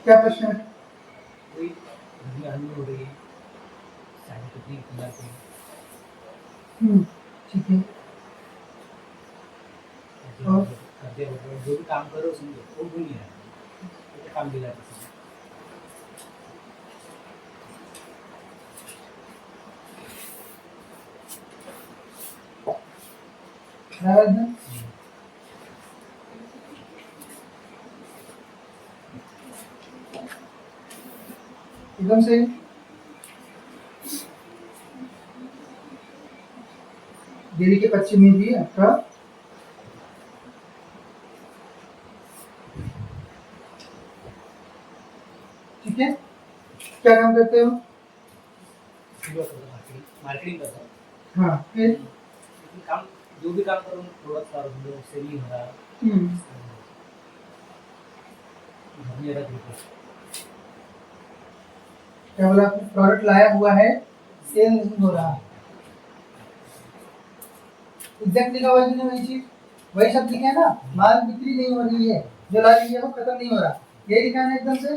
क्या प्रश्न है? कोई घड़ी आनी हो रही है, साढ़े कितनी कलर की, ठीक है। और करते वक्त जो भी काम करो समझो वो भूल नहीं रहा, वो काम बिगाड़ किसी एकदम सही। दिल्ली के पश्चिम में भी आपका ठीक है। क्या काम करते हो? मार्केटिंग करता हूँ। हाँ, फिर काम जो भी काम करूँ प्रोडक्ट का सेल नहीं हो रहा, घर में रख देते। क्या बोला? प्रोडक्ट लाया हुआ है, सेल नहीं हो रहा। एग्जैक्टली का वही नहीं, वही चीज वही शब्द लिखे है ना, माल बिक्री नहीं हो रही है, जो ला रही है वो खत्म नहीं हो रहा, ये लिखा है ना एकदम से।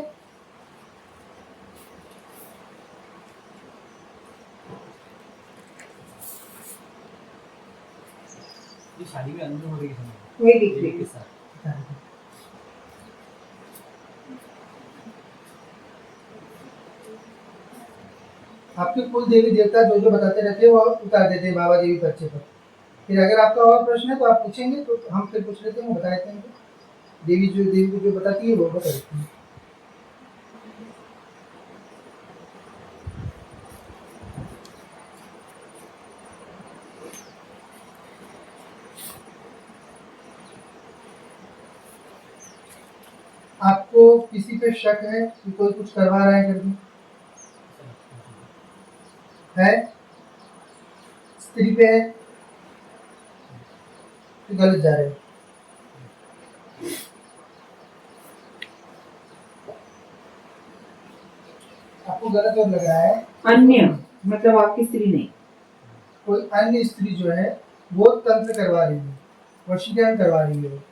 ये शादी में अनुभव हो रही है वही लिख के लीजिए। साथ। आपके कुल देवी देवता जो जो बताते रहते हैं वो उतार देते हैं बाबा जी भी पर्चे पर। फिर अगर आपका और प्रश्न है तो आप पूछेंगे, तो हम फिर पूछ लेते हैं, वो बता देते हैं। देवी को जो बताती है वो बता देती है। आपको किसी पे शक है कि कोई कुछ करवा रहा है करके? है? स्त्री पे है तो गलत जा रहे हो। आपको गलत और लग रहा है। अन्य मतलब आपकी स्त्री नहीं, कोई अन्य स्त्री जो है वो तंत्र करवा रही है, वशीकरण करवा रही है,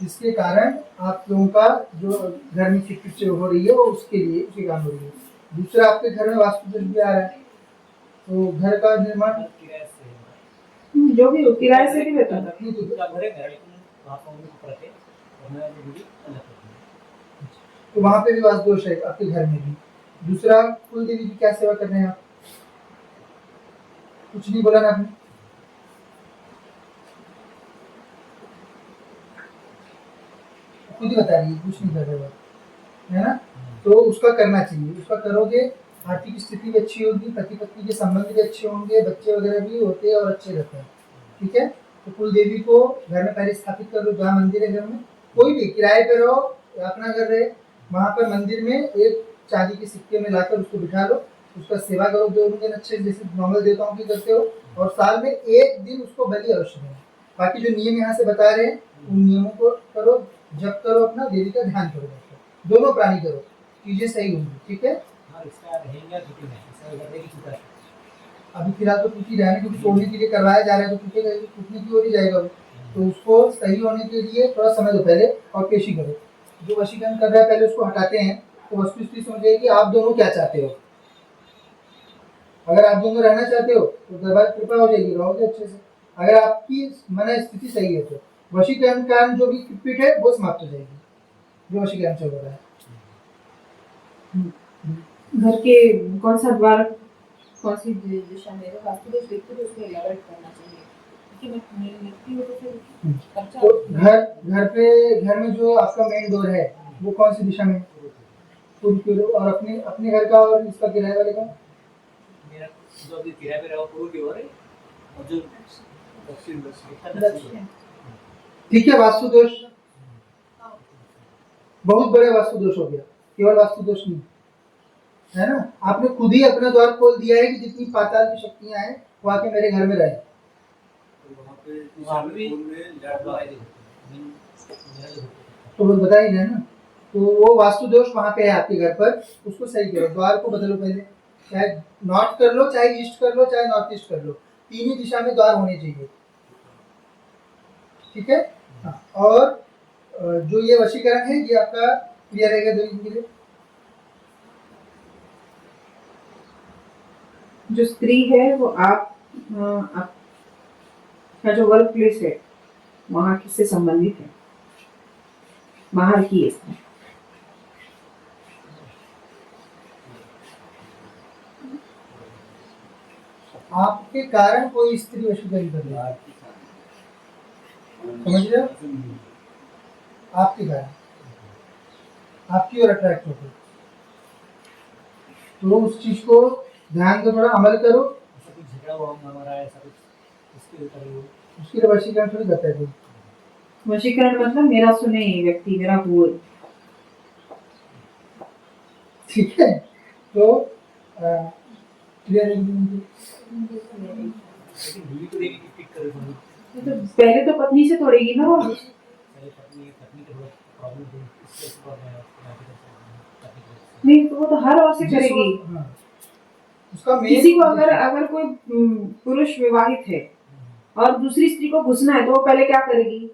जिसके कारण आप लोगों का जो घर में चिट हो रही है वो उसके लिए उसी काम हो रही है। दूसरा, आपके घर में वास्तु दोष भी आ रहा है, तो घर का निर्माण जो भी हो किराए से भी रहता है। नहीं तो घर है मेरा, लेकिन वहाँ पर उनको पड़ते और मैं वो भी अलग करती हूँ। तो वहां पे भी वास्तु दोष है आपके घर में भी। दूसरा, कुल देवी की क्या सेवा कर रहे हैं आप? कुछ नहीं बोला ना आपने? खुद ही बता रही है कुछ नहीं कर रहे हो, है ना? तो उसका करना चाहिए, उसका करोगे, आर्थिक स्थिति भी अच्छी होगी, पति पत्नी के संबंध भी अच्छे होंगे, बच्चे वगैरह भी होते हैं और अच्छे रहते हैं। ठीक है, तो कुल देवी को घर में पहले स्थापित कर लो, जहाँ मंदिर है घर में, कोई भी किराए पे रहो या अपना घर रहे, वहाँ पर मंदिर में एक चांदी के सिक्के में लाकर उसको बिठा लो, उसका सेवा करो 2 दिन अच्छे, जैसे नॉर्मल देवताओं की करते हो, और साल में 1 दिन उसको बलि अवश्य देना। बाकी जो नियम यहाँ से बता रहे हैं उन नियमों को करो, जब करो, अपना देवी का ध्यान करो, दोनों प्राणी करो, चीजें सही होंगी। ठीक है, अभी फिलहाल तो टूट ही रहा है, क्योंकि तोड़ने के लिए करवाया जा रहा है, तो टूटेगा, टूटने की ओर ही जाएगा वो। तो उसको सही होने के लिए थोड़ा समय दो पहले, और पेशी करो। जो वशीकरण कर रहा है पहले उसको हटाते हैं, तो वस्तु स्थिति समझिए कि आप दोनों क्या चाहते हो। अगर आप दोनों रहना चाहते हो तो दरबार कृपा हो जाएगी, रहोगे अच्छे से। अगर आपकी मन स्थिति सही है तो वशीकरण कारण जो भी पीठ है वो समाप्त हो जाएगी, जो वशीकरण चल रहा है। घर के कौन सा द्वार कौन सी दिशा में है, वास्तु दोष देखते हुए उसको एलाबोरेट करना चाहिए कि मैं लिखती हूँ तो फिर तो घर में जो आपका मेन डोर है वो कौन सी दिशा में? पूर्व की ओर। और अपने घर का और इसका किराए वाले का? मेरा जो अभी किराए पे रहा पूर्व की ओर है, और जो दक्षिण दक्षिण। ठीक है, वास्तु दोष बहुत बड़े वास्तु दोष हो गया, केवल वास्तु दोष नहीं है ना। आपने खुद ही अपना द्वार खोल दिया है कि जितनी पाताल की शक्तियां हैं वो आके मेरे घर में रहे। तो वो बता ही ना, तो वो वास्तु दोष वहां पे है आपके घर पर, उसको सही करो, द्वार को बदलो पहले, चाहे नॉर्थ कर लो, चाहे ईस्ट कर लो, चाहे नॉर्थ ईस्ट कर लो, तीन ही दिशा में द्वार होने चाहिए। ठीक है, हाँ। और जो ये वशीकरण है ये आपका क्लियर रहेगा दो दिन के लिए। जो स्त्री है वो आपका जो वर्क प्लेस है वहाँ किससे संबंधित है? बाहर की है स्त्री। आपके कारण कोई स्त्री वशीकरण कर रही है, समझ रहे हो? आपके कारण आपकी ओर अट्रैक्ट हो गई, तो उस चीज को ध्यान से थोड़ा अमल करो। ऐसा कुछ झगड़ा हुआ हमारा, ऐसा कुछ इसके ऊपर वो उसकी लिए वशीकरण थोड़ी करता है कोई। वशीकरण मतलब मेरा सुने ये व्यक्ति मेरा हुए। ठीक है, तो क्लियर है मुझे? लेकिन बीवी को देवी की पिक करे तो तो पहले तो पत्नी से तोड़ेगी ना वो। पहले पत्नी का थोड़ा प्रॉब्लम थी, इसलिए उसको मैं बाकी कर सकता हूँ पत्नी को। नहीं तो वो तो हर ओर से जिस करेगी। वक्त- हाँ, उसका मेन किसी को अगर अगर कोई पुरुष विवाहित है और दूसरी स्त्री को घुसना है तो वो पहले क्या करेगी?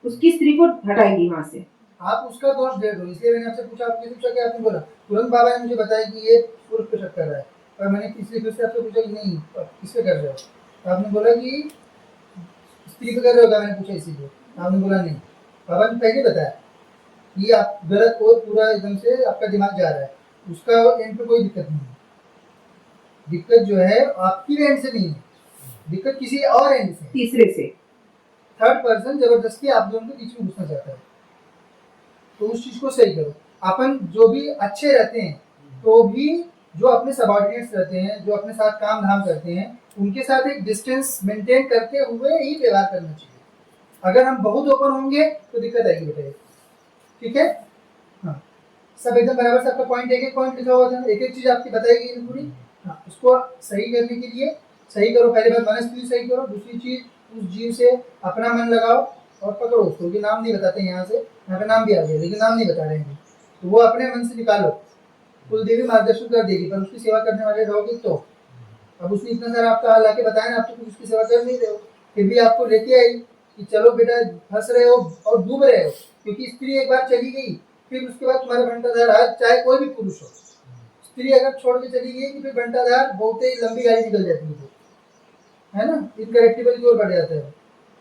उसकी स्त्री को हटाएगी वहां से। आप उसका दोष दे दो, इसलिए मैंने आपसे पूछा, आपने पूछा कि आपने बोला तुरंत बाबा ने मुझे बताया कि ये पुरुष पे शक कर रहा है, और मैंने इसलिए फिर से आपसे पूछा कि नहीं आप किस पे कर रहे हो, तो आपने बोला कि स्त्री पे कर रहे हो क्या, मैंने पूछा इसीलिए, आपने बोला नहीं। बाबा ने पहले बताया कि आप गलत और पूरा एकदम से आपका दिमाग जा रहा है, उसका एंड पे कोई दिक्कत नहीं है। दिक्कत जो है आपकी एंड से नहीं है, दिक्कत किसी और एंड से है। तीसरे से थर्ड पर्सन जबरदस्ती आप दोनों के बीच में घुसना चाहता है, तो उस चीज को सही करो। अपन जो भी अच्छे रहते हैं तो भी जो अपने सबॉर्डिनेट्स रहते हैं, जो अपने साथ काम धाम करते हैं, उनके साथ एक डिस्टेंस मेंटेन करते हुए ही व्यवहार करना चाहिए। अगर हम बहुत ओपन होंगे तो दिक्कत आएगी बेटा, ठीक है? हाँ, सब एकदम बराबर से आपका पॉइंट, एक एक पॉइंट लिखा हुआ था, एक एक चीज आपकी बताई गई पूरी। हाँ, उसको सही करने के लिए सही करो, पहले बात मनस्थिति सही करो, दूसरी चीज उस जीव से अपना मन लगाओ और पकड़ो उसको, कि नाम नहीं बताते यहाँ से, यहाँ पे नाम भी आ गया लेकिन नाम नहीं बता रहे हैं, तो वो अपने मन से निकालो। कुल देवी मार्गदर्शन कर देगी, पर उसकी सेवा करने वाले रहोगे तो। अब उसने इतना सारा आपका हाल आके बताया ना, आप तो कुछ उसकी सेवा कर नहीं रहे हो, फिर भी आपको लेके आई कि चलो बेटा फंस रहे हो और डूब रहे हो, क्योंकि स्त्री एक बार चली गई फिर उसके बाद तुम्हारा घंटाधार, आज चाहे कोई भी पुरुष हो, स्त्री अगर छोड़ के चली गई कि फिर घंटाधार बहुत ही लंबी गाड़ी निकल जाती है ना, इनकरेक्टिबल की ओर बढ़ जाता है।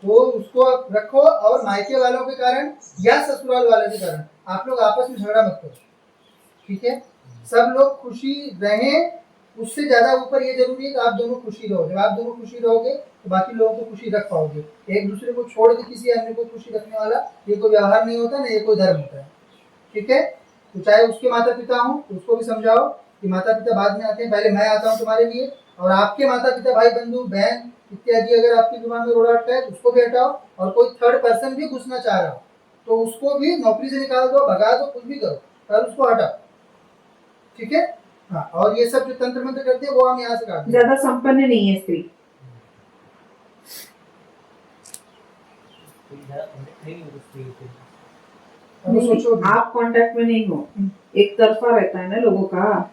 तो उसको आप रखो, और मायके वालों के कारण या ससुराल वालों के कारण आप लोग आपस में झगड़ा मत करो, ठीक है? सब लोग खुशी रहें, उससे ज्यादा ऊपर ये जरूरी है कि आप दोनों खुशी रहो। जब आप दोनों खुशी रहोगे तो बाकी लोगों को खुशी रख पाओगे। एक दूसरे को छोड़ के किसी अन्य को खुशी रखने वाला ये कोई व्यवहार नहीं होता, ना ये कोई धर्म होता है, ठीक है? तो चाहे उसके माता पिता हों तो उसको भी समझाओ कि माता पिता बाद में आते हैं, पहले मैं आता हूँ तुम्हारे लिए, और आपके माता पिता भाई बंधु बहन इत्यादि अगर आपकी जुबान में रोड़ा अटका है तो उसको भी हटाओ, और कोई थर्ड पर्सन भी घुसना चाह रहा हो तो उसको भी नौकरी से निकाल दो, भगा दो, कुछ भी करो, पर उसको हटाओ, ठीक है? हाँ, और ये सब जो तंत्र मंत्र करते हैं वो हम यहाँ से काटते हैं। ज्यादा संपन्न नहीं है स्त्री। कोई ज़्यादा कॉन्टेक्ट नहीं होता स्त्री से। अब सोचो भी। आप कांटेक्ट में नहीं हो, एक तरफा रहता है ना लोगों का।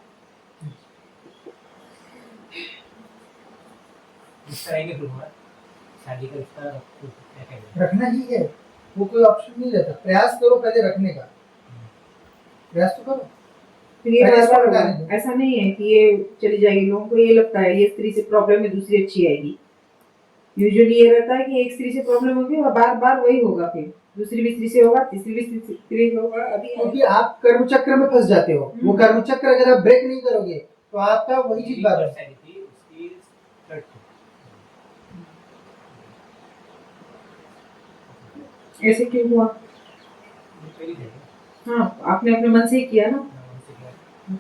रिश्ता रहेंगे फिर हमारा शादी का रिश्ता क्या कहेंगे, रखना ही है, वो कोई ऑप्शन नहीं रहता। प्रयास करो पहले रखने का, प्रयास तो करो। फिर ये पहले बार इसको बार हटाने होगा। दो। ऐसा नहीं है कि ये चली जाएगी, लोगों को ये लगता है ये स्त्री से प्रॉब्लम है दूसरी अच्छी आएगी। यूजुअली ये रहता है कि एक स्त्री से प्रॉब्लम होगी और बार बार वही होगा, फिर दूसरी भी स्त्री से होगा, तीसरी भी स्त्री से होगा। अभी क्योंकि आप कर्म चक्र में फंस जाते हो, वो कर्म चक्र अगर आप ब्रेक नहीं करोगे तो आपका वही चीज बात है। पर्सनैलिटी उसकी थर्ड ऐसे क्यों हुआ? पहली जगह हाँ, आपने अपने मन से ही किया ना। उनसे क्या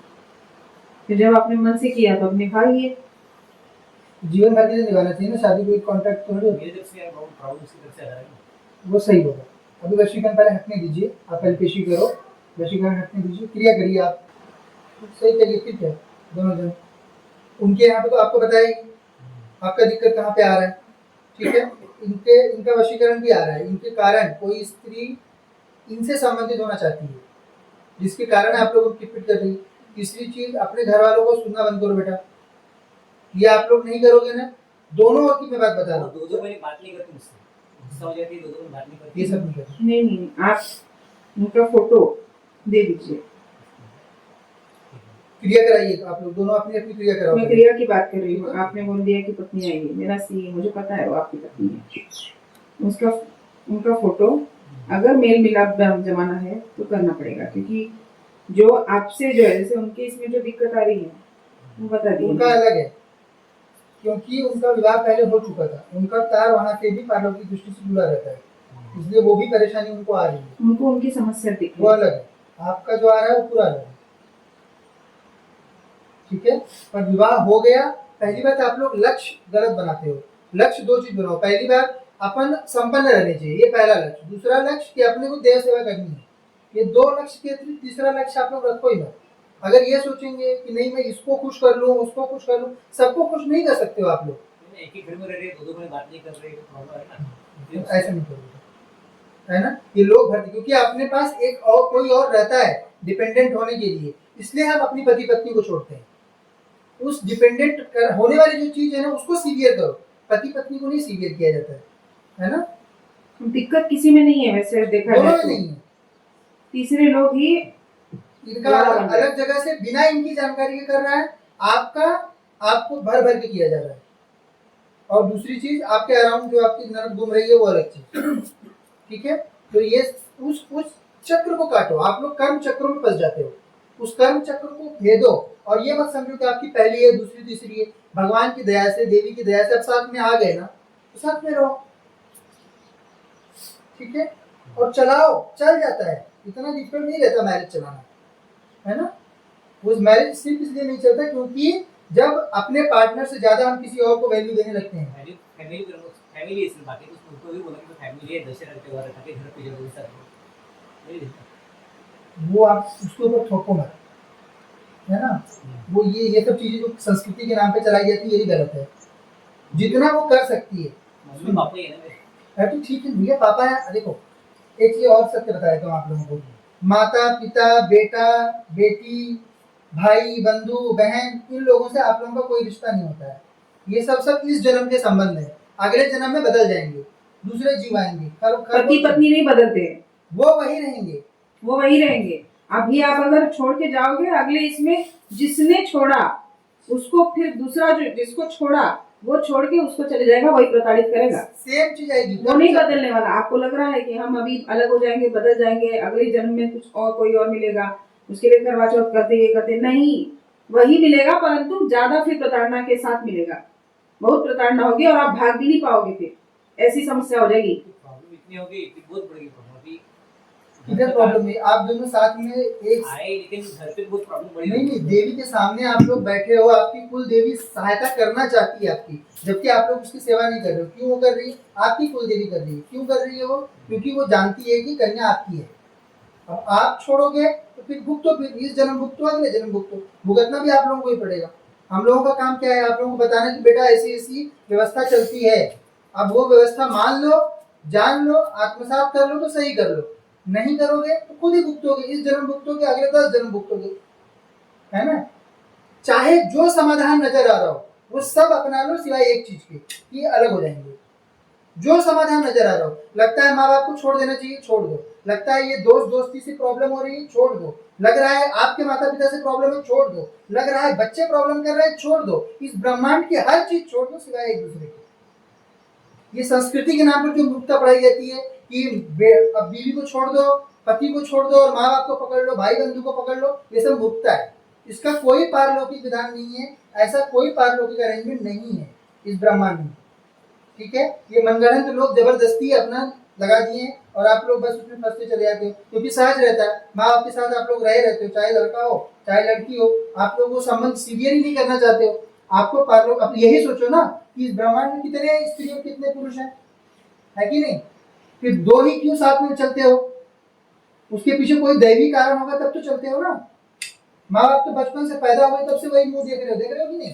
फिर जब आपने मन से किया तो अब निभाइए। जीवन भर के लिए निभाना चाहिए ना, शादी को एक कॉन्ट्रैक्ट थोड़ी होता है। मेरे तरफ से यार बहुत प्रॉब्लम उसकी तरफ से आ रहा है। वो सही होगा। अभी वशीकरण पहले हटने दीजिए, आप पेशी करो, वशीकरण हटने दीजिए, क्रिया करिए आप, सही करिए, ठीक है? दोनों जन उनके यहाँ पे तो आपको बताएगी आपका दिक्कत कहाँ पे आ रहा है, ठीक है? इनका वशीकरण भी आ रहा है, इनके कारण कोई स्त्री इनसे संबंधित होना चाहती है, जिसके कारण आप लोगों को किटपिट कर रही है। तीसरी चीज, अपने घर वालों को सुनना बंद करो बेटा, ये आप लोग नहीं करोगे ना, दोनों की मैं बात बता रहा हूँ, दो में बात नहीं करती मुझसे, गुस्सा हो जाती है, दो में बात नहीं करती। ये सब नहीं करना। नहीं, आप उनका फोटो दे दीजिए। क्रिया कराइए, तो आप लोग दोनों अपनी अपनी क्रिया कराओ। मैं क्रिया की बात कर रही हूँ, आपने बोल दिया कि पत्नी आएगी, मेरा सी मुझे पता है वो आपकी पत्नी है, उसका उनका फोटो अगर मेल मिलाप जमाना है तो करना पड़ेगा, क्योंकि जो आपसे जो है जैसे उनके इसमें जो दिक्कत आ रही है वो बता उनका दिए। अलग है, क्योंकि उनका विवाह पहले हो चुका था, उनका तार वहां से भी पार्लर की दृष्टि से जुड़ा रहता है, इसलिए वो भी परेशानी उनको आ रही है, उनको उनकी समस्या दिख वो रही है। अलग है। आपका जो आ रहा है वो पूरा अलग है, ठीक है। पर विवाह हो गया, पहली बात आप लोग लक्ष्य गलत बनाते हो। लक्ष्य दो चीज बनाओ, पहली बात अपन संपन्न रहने चाहिए, ये पहला लक्ष्य। दूसरा लक्ष्य कि अपने को देव सेवा करनी है। ये दो लक्ष्य के अतिरिक्त तीसरा लक्ष्य आप लोग रखो ही मत। अगर ये सोचेंगे कि नहीं मैं इसको खुश कर लूँ, उसको खुश कर लूँ, सबको खुश नहीं कर सकते हो आप लोग। एक ही घर में रह रहे, दो दो में बात नहीं कर रहे, प्रॉब्लम है ना। ऐसा नहीं करोगे, है ना। ये लोग भरते, क्योंकि अपने पास एक और कोई और रहता है डिपेंडेंट होने के लिए, इसलिए हम अपनी पति पत्नी को छोड़ते हैं। उस डिपेंडेंट होने वाली जो चीज है ना उसको सीवियर करो, पति पत्नी को नहीं सीवियर किया जाता है ना। दिक्कत किसी में नहीं है वैसे देखा दोनों जाए में तो, नहीं है, तीसरे लोग ही इनका अलग जगह से बिना इनकी जानकारी के कर रहा है, आपका आपको भर भर के किया जा रहा है। और दूसरी चीज आपके अराउंड जो आपकी नरक घूम रही है वो अलग चीज, ठीक है। तो ये उस चक्र को काटो, आप लोग कर्म चक्रों में फंस जाते हो, उस कर्म चक्र को भेदो। और ये मत समझो कि आपकी पहली है दूसरी तीसरी है, भगवान की दया से देवी की दया से अब साथ में आ गए ना तो साथ में रहो, ठीक है। और चलाओ, चल जाता है, इतना डिफिकल्ट नहीं रहता मैरिज चलाना, है ना। वो मैरिज सिर्फ इसलिए नहीं चलता क्योंकि जब अपने पार्टनर से ज्यादा हम किसी और को वैल्यू देने लगते हैं। फैमिली है, सिर्फ बाकी कुछ उनको भी बोला कि फैमिली है, दशहरा त्योहार है, ताकि घर पे जरूर सब नहीं देता। वो आप उसके ऊपर थोपो मत, है ना। वो ये सब चीजें जो संस्कृति के नाम पे चलाई जाती है यही गलत है। जितना वो कर सकती है, मम्मी पापा ही है ना मेरे। है तो ठीक है भैया, पापा है। देखो एक चीज और सत्य बता देता हूँ आप लोगों को, माता पिता बेटा बेटी भाई बंधु बहन, इन लोगों से आप लोगों का कोई रिश्ता नहीं होता है। ये सब इस जन्म के संबंध है, अगले जन्म में बदल जाएंगे, दूसरे जीव आएंगे। पति पत्नी नहीं बदलते, वो वही रहेंगे, वो वही रहेंगे। अभी आप अगर छोड़ के जाओगे, अगले इसमें जिसने छोड़ा उसको फिर दूसरा जो जिसको छोड़ा वो छोड़ के उसको चले जाएगा, वही प्रताड़ित करेगा, सेम चीज आएगी। वो नहीं बदलने वाला। आपको लग रहा है कि हम अभी अलग हो जाएंगे, बदल जाएंगे, अगले जन्म में कुछ और कोई और मिलेगा, उसके लिए करवा चौथ करते ये करते, नहीं, वही मिलेगा, परंतु ज्यादा फिर प्रताड़ना के साथ मिलेगा। बहुत प्रताड़ना होगी और आप भाग भी नहीं पाओगे, फिर ऐसी समस्या हो जाएगी। प्रॉब्लम इतनी होगी कि बहुत बड़ी प्रॉब्लम होगी। इधर प्रॉब्लम है, आप दोनों साथ में एक आए, लेकिन घर पे बहुत प्रॉब्लम बड़ी नहीं, देवी के सामने आप लोग बैठे हो, आपकी कुल देवी सहायता करना चाहती है आपकी, जबकि आप लोग उसकी सेवा नहीं कर रहे हो। क्यों वो कर रही है? आपकी कुल देवी कर रही है। क्यों कर रही है वो? क्योंकि वो जानती है कि कन्या आपकी है। अब आप छोड़ोगे तो फिर भुगतो, फिर इस जन्म भुगतो, अगले जन्म भुगतो, भुगतना भी आप लोगों को ही पड़ेगा। हम लोगों का काम क्या है? आप लोगों को बताना कि बेटा ऐसी ऐसी व्यवस्था चलती है, अब वो व्यवस्था मान लो, जान लो, आत्मसात कर लो तो सही कर लो, नहीं करोगे तो खुद ही भुगतोगे, इस जन्म भुगतोगे, अगले 10 जन्म भुगतोगे, है ना। चाहे जो समाधान नजर आ रहा हो वो सब अपना लो सिवाय एक चीज के, कि अलग हो जाएंगे। जो समाधान नजर आ रहा हो, लगता है माँ बाप को छोड़ देना चाहिए, छोड़ दो। लगता है ये दोस्त दोस्ती से प्रॉब्लम हो रही है, छोड़ दो। लग रहा है आपके माता पिता से प्रॉब्लम है, छोड़ दो। लग रहा है बच्चे प्रॉब्लम कर रहे हैं, छोड़ दो। इस ब्रह्मांड की हर चीज छोड़ दो सिवाय एक दूसरे के। ये संस्कृति के नाम पर जो मूर्खता पढ़ाई जाती है कि अब बीवी को छोड़ दो, पति को छोड़ दो और माँ बाप को पकड़ लो, भाई बंधु को पकड़ लो, ये सब मूर्खता है। इसका कोई पारलौकिक विधान नहीं है, ऐसा कोई पारलौकिक अरेंजमेंट नहीं है इस ब्रह्मांड में, ठीक है। ये मनगढ़ंत लोग जबरदस्ती अपना लगा दिए और आप लोग बस उसमें फंसते चले जाते हो, क्योंकि सहज रहता है। माँ बाप के साथ आप लोग रहे रहते हो, चाहे लड़का हो चाहे लड़की हो, आप लोग वो संबंध सीवियर ही नहीं करना चाहते हो। आपको पारलौक, अब यही सोचो ना कि इस ब्रह्मांड में कितने स्त्री और कितने पुरुष हैं, है कि नहीं। फिर दो ही क्यों साथ में चलते हो? उसके पीछे कोई दैवी कारण होगा तब तो चलते हो ना। माँ बाप तो बचपन से पैदा हुए तब से वही मुंह देख रहे हो कि नहीं।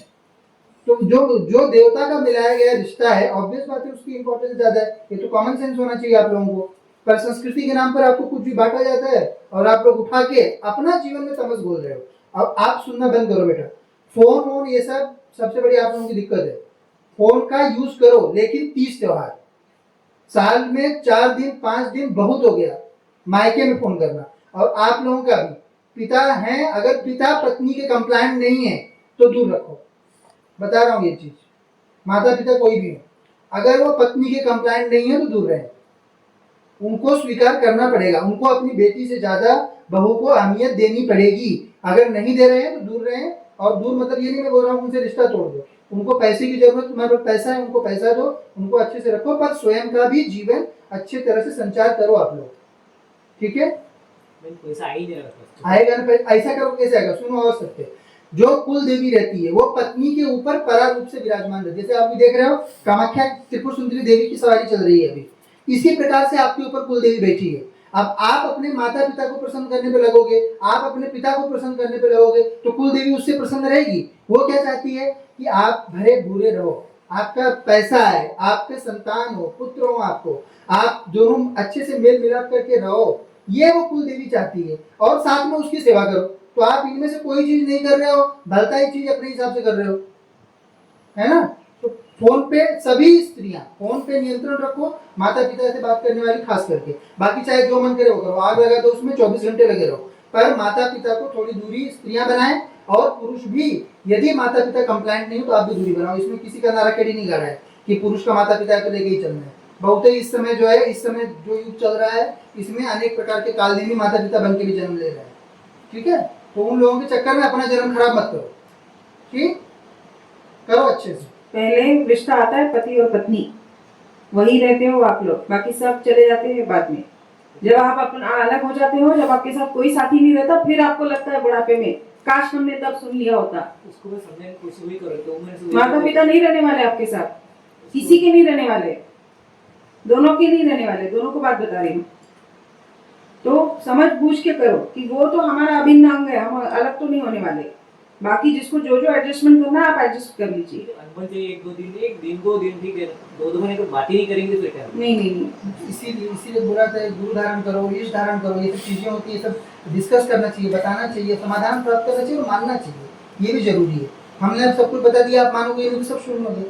तो जो देवता का मिलाया गया रिश्ता है, ऑब्वियस बात है उसकी इंपॉर्टेंस ज्यादा है। ये तो कॉमन सेंस होना चाहिए आप लोगों को। पर संस्कृति के नाम पर आपको कुछ भी बांटा जाता है और आप लोग उठा के अपना जीवन में तमस बोल रहे हो। अब आप सुनना बंद करो बेटा, फोन वोन ये सब सबसे बड़ी आप लोगों की दिक्कत है। फोन का यूज करो, लेकिन 30 त्योहार, साल में 4 दिन 5 दिन बहुत हो गया मायके में फोन करना। और आप लोगों का भी। पिता है, अगर पिता पत्नी के कंप्लायंट नहीं है तो दूर रखो, बता रहा हूँ ये चीज। माता पिता कोई भी हो, अगर वो पत्नी के कंप्लायंट नहीं है तो दूर रहे। उनको स्वीकार करना पड़ेगा, उनको अपनी बेटी से ज्यादा बहू को अहमियत देनी पड़ेगी। अगर नहीं दे रहे हैं तो दूर रहें। और दूर मतलब ये नहीं मैं बोल रहा हूँ उनसे रिश्ता तोड़ दो, उनको पैसे की जरूरत, तुम्हारे पास पैसा है उनको पैसा दो, उनको अच्छे से रखो, पर स्वयं का भी जीवन अच्छे तरह से संचार करो आप लोग, ठीक है? पैसा आ ही नहीं रहा, आएगा ना, ऐसा करो कैसे आएगा? सुनो और सत्य, जो कुल देवी रहती है वो पत्नी के ऊपर परा रूप से विराजमान रहती है। जैसे आप भी देख रहे हो कामाख्या त्रिपुर सुंदरी देवी की सवारी चल रही है अभी, इसी प्रकार से आपके ऊपर कुल देवी बैठी है। अब आप अपने माता पिता को प्रसन्न करने पे लगोगे, आप अपने पिता को प्रसन्न करने पे लगोगे, तो कुल देवी उससे प्रसन्न रहेगी। वो क्या चाहती है कि आप भरे भूरे रहो, आपका पैसा है, आपके संतान हो, पुत्र हो, आपको आप दोनों अच्छे से मेल मिलाप करके रहो, ये वो कुल देवी चाहती है। और साथ में उसकी सेवा करो। तो आप इनमें से कोई चीज नहीं कर रहे हो, भलता ही चीज अपने हिसाब से कर रहे हो, है ना? तो फोन पे सभी स्त्रियां फोन पे नियंत्रण रखो, माता पिता से बात करने वाली खास करके। बाकी चाहे जो मन करे वो करो, आग लगा तो उसमें 24 घंटे लगे रहो, पर माता पिता को थोड़ी दूरी स्त्रियां बनाएं। और पुरुष भी, यदि माता पिता कंप्लायंट नहीं हो तो आप भी दूरी बनाओ। इसमें किसी का नाराकेड़ी नहीं कर रहा है कि पुरुष का माता पिता को लेके ही चलना है। बहुत ही इस समय जो है, इस समय जो युग चल रहा है, इसमें अनेक प्रकार के कालनेमी माता पिता बन के भी जन्म ले रहे हैं, ठीक है? तो उन लोगों के चक्कर में अपना जन्म खराब मत करो, ठीक? करो अच्छे से। पहले रिश्ता आता है पति और पत्नी, वही रहते हो आप लोग, बाकी सब चले जाते हैं बाद में। जब आप अपना अलग हो जाते हो, जब आपके साथ कोई साथी नहीं रहता, फिर आपको लगता है बुढ़ापे में काश हमने तब सुन लिया होता। उसको मैं समझने की कोशिश भी करो, तो उम्र से माता पिता नहीं रहने वाले आपके साथ, किसी के नहीं रहने वाले, दोनों के नहीं रहने वाले, दोनों को बात बता रही हूँ। तो समझ बूझ के करो कि वो तो हमारा अभिन्न अंग है, हम अलग तो नहीं होने वाले। बाकी जिसको जो जो एडजस्टमेंट करना है आप एडजस्ट कर लीजिए। अनबन चाहिए, एक दिन दो दिन ठीक है, दो महीने तो बात ही नहीं करेंगे तो क्या? नहीं, इसीलिए बुरा है, गुरु धारण करो, ईश धारण करो, ये सब चीजें होती है, सब डिस्कस करना चाहिए, बताना चाहिए, समाधान प्राप्त करना चाहिए और मानना चाहिए, ये भी जरूरी है। हमने अब सब कुछ बता दिया, आप मानोगे ये भी सब सुनोगे,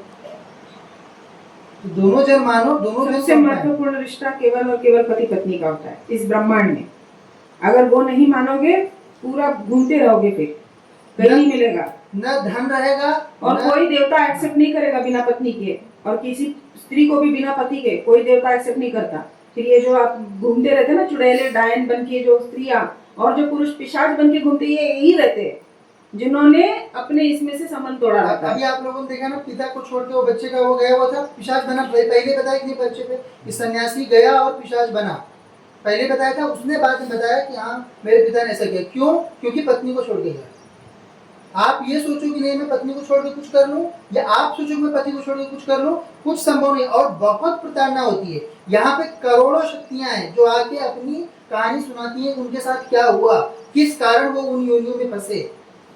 तो दोनों जन मानो, दोनों जन सबसे महत्वपूर्ण रिश्ता केवल और केवल पति पत्नी का होता है इस ब्रह्मांड में। अगर वो नहीं मानोगे, पूरा घूमते रहोगे, फिर कहीं नहीं मिलेगा, न धन रहेगा, और कोई देवता एक्सेप्ट नहीं करेगा बिना पत्नी के, और किसी स्त्री को भी बिना पति के कोई देवता एक्सेप्ट नहीं करता। फिर ये जो आप घूमते रहते ना चुड़ैले डायन बन के, जो स्त्रियां और जो पुरुष पिशाच बन के घूमते, ये यही रहते जिन्होंने अपने इसमें से संबंध तोड़ा रहता। अभी आप लोगों ने देखा ना, पिता को छोड़ के वो बच्चे का वो गया हुआ था, पिशाच बना। पहले बताया कि नहीं बच्चे पे कि सन्यासी गया और पिशाच बना, पहले बताया था उसने, बाद में बताया कि हाँ मेरे पिता ने ऐसा किया। क्यों? क्योंकि पत्नी को छोड़ के गया। आप ये सोचो कि नहीं मैं पत्नी को छोड़ के कुछ कर लूं, या आप सोचो कि मैं पति को छोड़ के कुछ कर लूं, कुछ संभव नहीं। और बहुत प्रताड़ना होती है। यहाँ पे करोड़ों शक्तियां हैं जो आके अपनी कहानी सुनाती हैं, उनके साथ क्या हुआ, किस कारण वो उन योनियों में फंसे,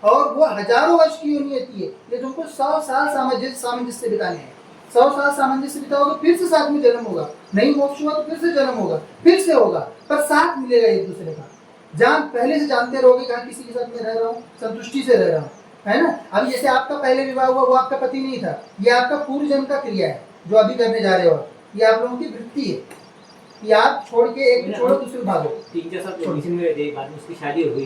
और वो हजारों वर्ष की योनि होती है। ये तुमको 100 साल सामंजस्य बिताने हैं। 100 साल सामंजस्य बिताओगे, फिर से साथ में जन्म होगा, नहीं मोक्ष हुआ तो फिर से जन्म होगा, फिर से होगा, पर साथ मिलेगा एक दूसरे का। जान पहले से जानते रहोगे कहाँ किसी के साथ में रह रहा हूँ, संतुष्टि से रह रहा हूँ, है ना? अभी जैसे आपका पहले विवाह हुआ, वो आपका पति नहीं था, ये आपका पूर्व जन्म का क्रिया है जो अभी करने जा रहे हो। ये आप लोगों की वृत्ति है कि आप छोड़ के एक छोड़ो दूसरे भागो। 3-4 साल कंडीशन में रहते, बाद में उसकी शादी हो गई,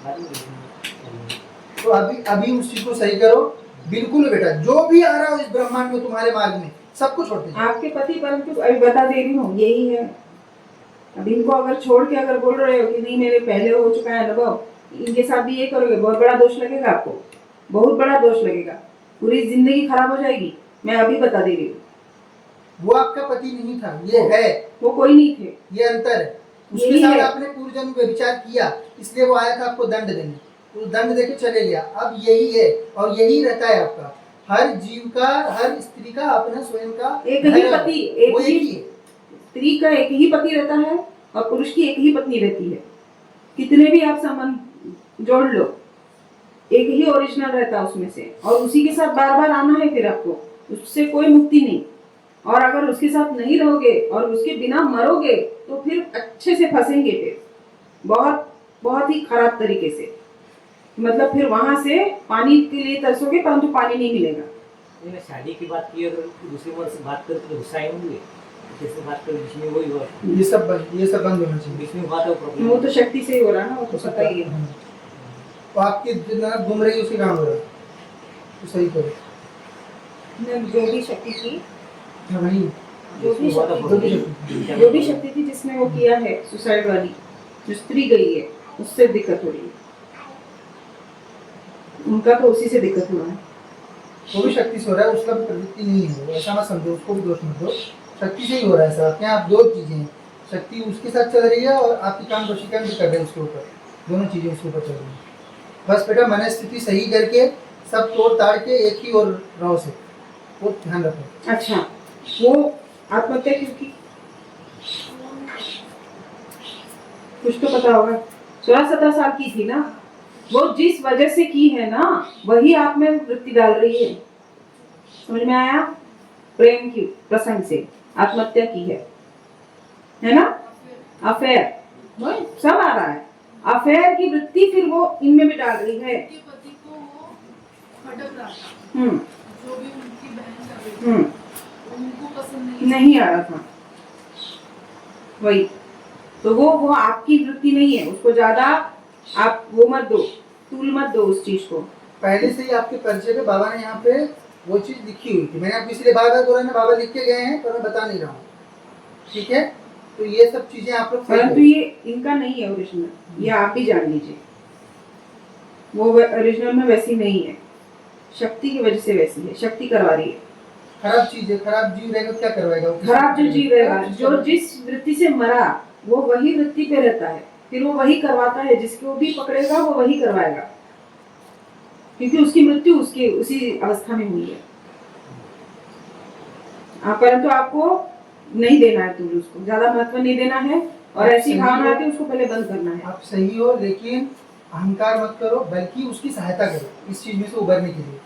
बाद में तो अभी उस चीज को सही करो, बिल्कुल बेटा। जो भी आ रहा हो इस ब्रह्मांड में तुम्हारे मार्ग में, सबको छोड़ दीजिए। आपके पति परंतु अभी बता दे रही हूँ, यही है। अब इनको अगर छोड़ के अगर बोल रहे हो कि नहीं मेरे पहले हो चुका है अनुभव, इनके साथ भी ये करोगे, बहुत बड़ा दोष लगेगा आपको, बहुत बड़ा दोष लगेगा, पूरी जिंदगी खराब हो जाएगी। मैं अभी बता दे रही हूँ। वो आपका पति नहीं था, ये है, वो कोई नहीं थे, ये अंतर है। उसके यही साथ है। आपने पूर्व जन्म में विचार किया, इसलिए वो आया था आपको दंड देने, उस दंड देके चले गया। अब यही है और यही रहता है आपका। हर जीव का, हर स्त्री का अपना स्वयं का एक ही पति, वो एक ही स्त्री का एक ही पति रहता है और पुरुष की एक ही पत्नी रहती है। कितने भी आप संबंध जोड़ लो, एक ही ओरिजिनल रहता है उसमें से, और उसी के साथ बार बार आना है, फिर आपको उससे कोई मुक्ति नहीं। और अगर उसके साथ नहीं रहोगे और उसके बिना मरोगे तो फिर अच्छे से फंसेंगे, फिर बहुत बहुत ही खराब तरीके से। मतलब फिर वहां से पानी के लिए तरसोगे, परंतु पानी नहीं मिलेगा। मैंने शादी की बात की, अगर दूसरी बार से बात करते तो गुस्सा आएंगे। जैसे बात करो बीच में वही हुआ, ये सब बंद होना चाहिए। बीच में हुआ था वो प्रॉब्लम। वो तो शक्ति से ही हो रहा है ना, वो तो पता ही है। हाँ। तो आपकी जितना घूम रही है उसके काम हो रहा है, तो सही करो। जो भी शक्ति थी, हाँ भाई, जो भी हुआ था शक्ति जो भी थी, शक्ति। जो भी शक्ति थी जिसने वो किया है सुसाइड वाली, जो स्त्री गई है, उससे दिक्कत हो रही है। उनका तो उसी से दिक्कत हो रहा है। वो भी शक्ति से हो रहा है, उसका भी प्रवृत्ति नहीं है वो, ऐसा मत समझो, उसको भी दोष मत दो, शक्ति से ही हो रहा है सब। क्या आप दो चीजें हैं, शक्ति उसके साथ चल रही है और आपकी काम वशीकरण भी कर रहे हैं उसके ऊपर, दोनों चीजें उसके ऊपर चल रही हैं। बस बेटा मन स्थिति सही करके सब तोड़ ताड़ के एक ही और रहो से, वो ध्यान रखो। अच्छा, वो आत्महत्या क्यों की? कुछ तो पता होगा। 16-17 साल की थी ना, वो जिस वजह से की है ना, वही आप में वृत्ति डाल रही है। समझ में आया? प्रेम की प्रसंग से आत्महत्या की है ना? अफेयर, सब आ रहा है। अफेयर की वृत्ति फिर वो इनमें भी डाल रही है। उनके पति को वो खटक रहा था, हम्म जो भी उनकी बहन कर रही थी, हम्म उनको पसंद नहीं आ रहा था, वही तो वो आपकी वृत्ति नहीं है। उसको ज्यादा आप वो मत दो, तूल मत दो उस चीज को। पहले से ही आपके परिचय पे बाबा ने यहाँ पे वो चीज लिखी हुई थी, मैंने आपको इसलिए बार बार बोला ना, बाबा लिख के गए हैं पर मैं बता नहीं रहा हूँ, ठीक है? तो ये सब चीजें आप लोग सही परंतु करो। ये इनका नहीं है ओरिजिनल, ये आप भी जान लीजिए। वो ओरिजिनल में वैसी नहीं है, शक्ति की वजह से वैसी है, शक्ति करवा रही है। खराब चीज है, खराब जीव रहेगा क्या करवाएगा वो? खराब जो जीव रहेगा, जो जिस वृत्ति से मरा वो वही वृत्ति पे रहता है, फिर वो वही करवाता है, जिसको भी पकड़ेगा वो वही करवाएगा, क्योंकि उसकी मृत्यु उसके उसी अवस्था में हुई है। परंतु आपको नहीं देना है, तुझे उसको ज्यादा महत्व नहीं देना है, और ऐसी भावना आती है उसको पहले बंद करना है। आप सही हो, लेकिन अहंकार मत करो, बल्कि उसकी सहायता करो इस चीज में से उभरने के लिए,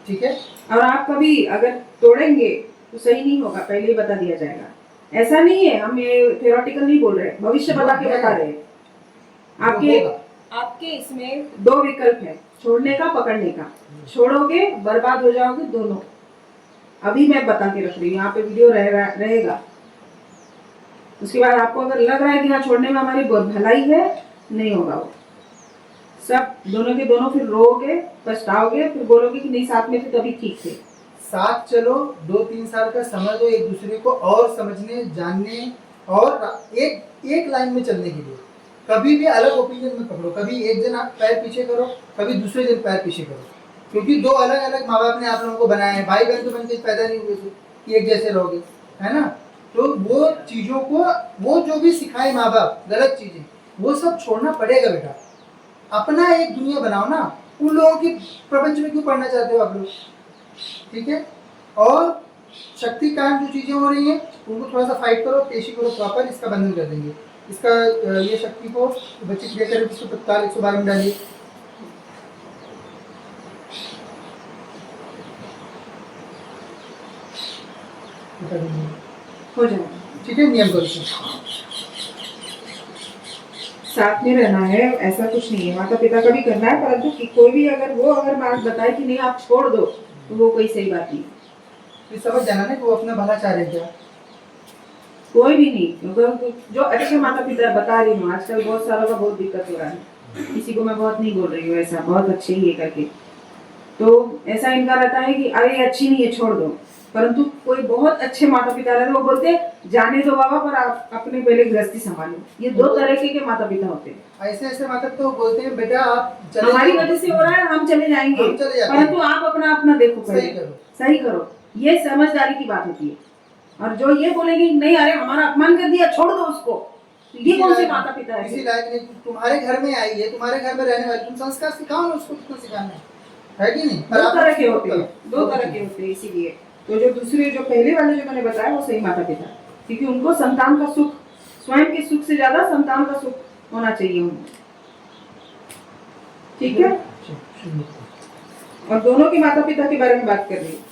ठीक है? और आप कभी अगर तोड़ेंगे तो सही नहीं होगा, पहले ही बता दिया जाएगा। ऐसा नहीं है, हम ये थ्योरेटिकल नहीं बोल रहे, भविष्य बता के बता रहे हैं। आपके इसमें 2 विकल्प है, छोड़ने का, पकड़ने का। छोड़ोगे बर्बाद हो जाओगे दोनों। अभी मैं बता के रख रही हूँ, यहाँ पे वीडियो रहेगा। उसके बाद आपको अगर लग रहा है कि हाँ छोड़ने में हमारी भलाई है, नहीं होगा वो सब। दोनों के दोनों फिर रोओगे, पछताओगे, फिर बोलोगे कि नहीं साथ में थे तभी ठीक थे। साथ चलो, 2-3 साल का समय दो एक दूसरे को और समझने, जानने और एक लाइन में चलने के लिए। कभी भी अलग ओपिनियन मत पकड़ो, कभी एक जन आप पैर पीछे करो, कभी दूसरे जन पैर पीछे करो, क्योंकि 2 अलग अलग माँ बाप ने आप लोगों को बनाया है। भाई बहन तो बन के पैदा नहीं हुए थे कि एक जैसे रहोगे, है ना? तो वो चीजों को, वो जो भी सिखाए माँ बाप गलत चीजें, वो सब छोड़ना पड़ेगा बेटा। अपना एक दुनिया बनाओ ना, उन लोगों की प्रपंच में क्यों पढ़ना चाहते हो आप लोग, ठीक है? और शक्ति कारण जो चीजें हो रही हैं उनको थोड़ा सा फाइट करो, पेशी करो प्रॉपर, इसका बंधन कर देंगे। इसका ये शक्ति को बच्चे क्रिया करें, इसको तत्काल 112 में डालिए। हो जाएगा, ठीक है, नियम करो। साथ में रहना है, ऐसा कुछ नहीं है। माता पिता का भी करना है, परंतु कोई भी अगर बात बताए कि नहीं आप छोड़ दो, तो वो कोई सही बात नहीं। ये समझ जाना ना कि वो अपना भला चाह रहे हैं क्या। कोई भी नहीं, क्योंकि जो अच्छे माता पिता बता रही हूँ, आजकल बहुत सारों का बहुत दिक्कत हो रहा है। किसी को मैं बहुत नहीं बोल रही हूँ ऐसा, बहुत अच्छे ही है करके, तो ऐसा इनका रहता है कि अरे अच्छी नहीं है छोड़ दो। परंतु कोई बहुत अच्छे माता पिता रहते, वो बोलते जाने दो बाबा, पर आप अपने पहले गृहस्थी संभालो। ये 2 तरह के माता पिता होते हैं। ऐसे ऐसे माता तो बोलते हैं बेटा आप चले हमारी जाओ, वजह से हो रहा है, हम चले जाएंगे, हम चले जाते हैं। परंतु आप अपना अपना देखो, सही पहले करो। सही करो। ये समझदारी की बात होती है। और जो ये बोलेंगे नहीं अरे हमारा अपमान कर दिया छोड़ दो उसको, तो ये कौन से माता पिता किसी है? लायक नहीं, तुम्हारे घर में आई है, तुम्हारे घर में रहने वाली, तुम संस्कार सिखाओ ना उसको, कितना सिखाना है कि नहीं? 2 तरह के होते हैं, 2 तरह के होते हैं। इसीलिए तो जो दूसरे, जो पहले वाले जो मैंने बताया, वो सही माता पिता, क्योंकि उनको संतान का सुख, स्वयं के सुख से ज्यादा संतान का सुख होना चाहिए उनको, ठीक है? और दोनों के माता पिता के बारे में बात कर रही हूँ।